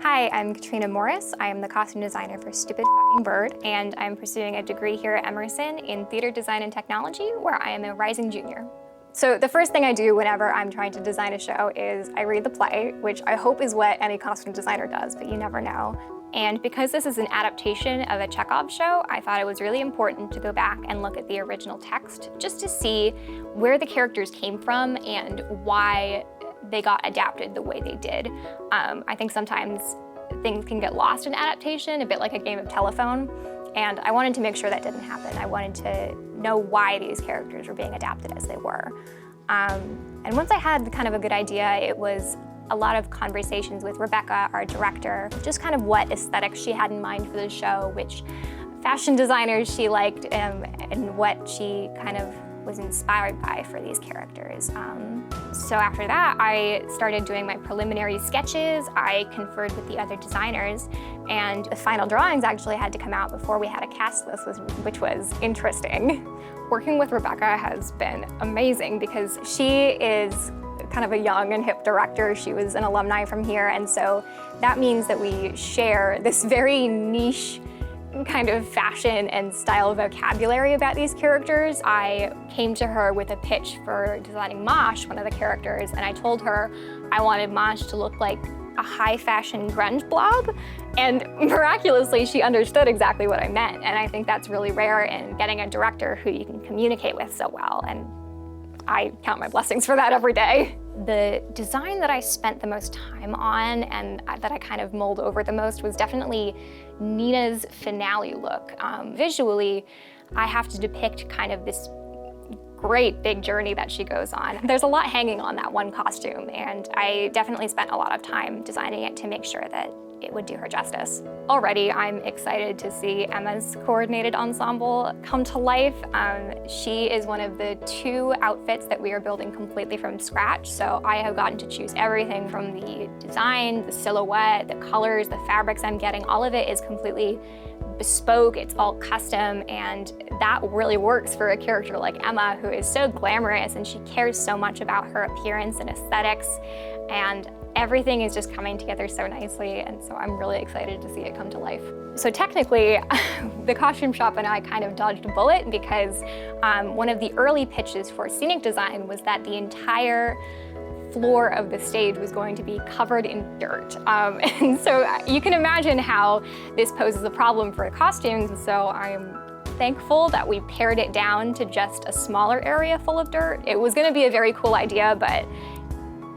Hi, I'm Catriona Morris. I am the costume designer for Stupid Fucking Bird, and I'm pursuing a degree here at Emerson in theater design and technology, where I am a rising junior. So the first thing I do whenever I'm trying to design a show is I read the play, which I hope is what any costume designer does, but you never know. And because this is an adaptation of a Chekhov show, I thought it was really important to go back and look at the original text just to see where the characters came from and why they got adapted the way they did. I think sometimes things can get lost in adaptation, a bit like a game of telephone, and I wanted to make sure that didn't happen. I wanted to know why these characters were being adapted as they were. And once I had kind of a good idea, it was a lot of conversations with Rebecca, our director, just kind of what aesthetics she had in mind for the show, which fashion designers she liked, and what she kind of was inspired by for these characters. So after that, I started doing my preliminary sketches. I conferred with the other designers, and the final drawings actually had to come out before we had a cast list, which was interesting. Working with Rebecca has been amazing because she is kind of a young and hip director. She was an alumni from here, and so that means that we share this very niche kind of fashion and style vocabulary about these characters. I came to her with a pitch for designing Mosh, one of the characters, and I told her I wanted Mosh to look like a high fashion grunge blob, and miraculously she understood exactly what I meant, and I think that's really rare in getting a director who you can communicate with so well, and I count my blessings for that every day. The design that I spent the most time on and that I kind of mulled over the most was definitely Nina's finale look. Visually, I have to depict kind of this great big journey that she goes on. There's a lot hanging on that one costume, and I definitely spent a lot of time designing it to make sure that it would do her justice. Already, I'm excited to see Emma's coordinated ensemble come to life. She is one of the 2 outfits that we are building completely from scratch, so I have gotten to choose everything from the design, the silhouette, the colors, the fabrics I'm getting. All of it is completely bespoke, it's all custom, and that really works for a character like Emma, who is so glamorous and she cares so much about her appearance and aesthetics, and everything is just coming together so nicely, and so I'm really excited to see it come to life. So technically, the costume shop and I kind of dodged a bullet because one of the early pitches for scenic design was that the entire floor of the stage was going to be covered in dirt. And so you can imagine how this poses a problem for costumes, and so I'm thankful that we pared it down to just a smaller area full of dirt. It was gonna be a very cool idea, but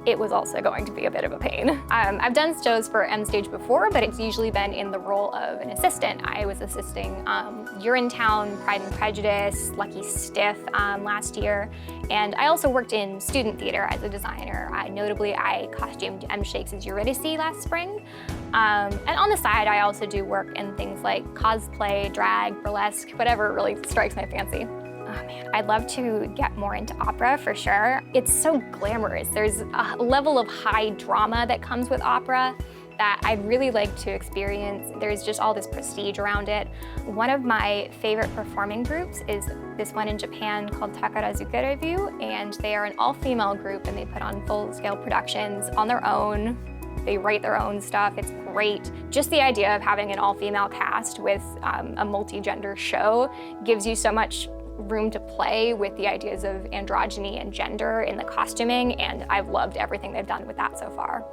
it was also going to be a bit of a pain. I've done shows for M Stage before, but it's usually been in the role of an assistant. I was assisting Urinetown, Pride and Prejudice, Lucky Stiff last year, and I also worked in student theater as a designer. Notably, I costumed M Shakes's Eurydice last spring. And on the side, I also do work in things like cosplay, drag, burlesque, whatever really strikes my fancy. Oh man, I'd love to get more into opera for sure. It's so glamorous. There's a level of high drama that comes with opera that I'd really like to experience. There's just all this prestige around it. One of my favorite performing groups is this one in Japan called Takarazuka Revue, and they are an all-female group and they put on full-scale productions on their own. They write their own stuff, it's great. Just the idea of having an all-female cast with a multi-gender show gives you so much room to play with the ideas of androgyny and gender in the costuming, and I've loved everything they've done with that so far.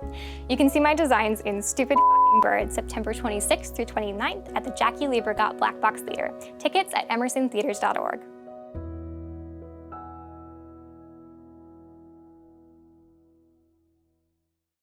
You can see my designs in Stupid Fucking Bird September 26th through 29th at the Jackie Liebergott Black Box Theater. Tickets at emersontheaters.org.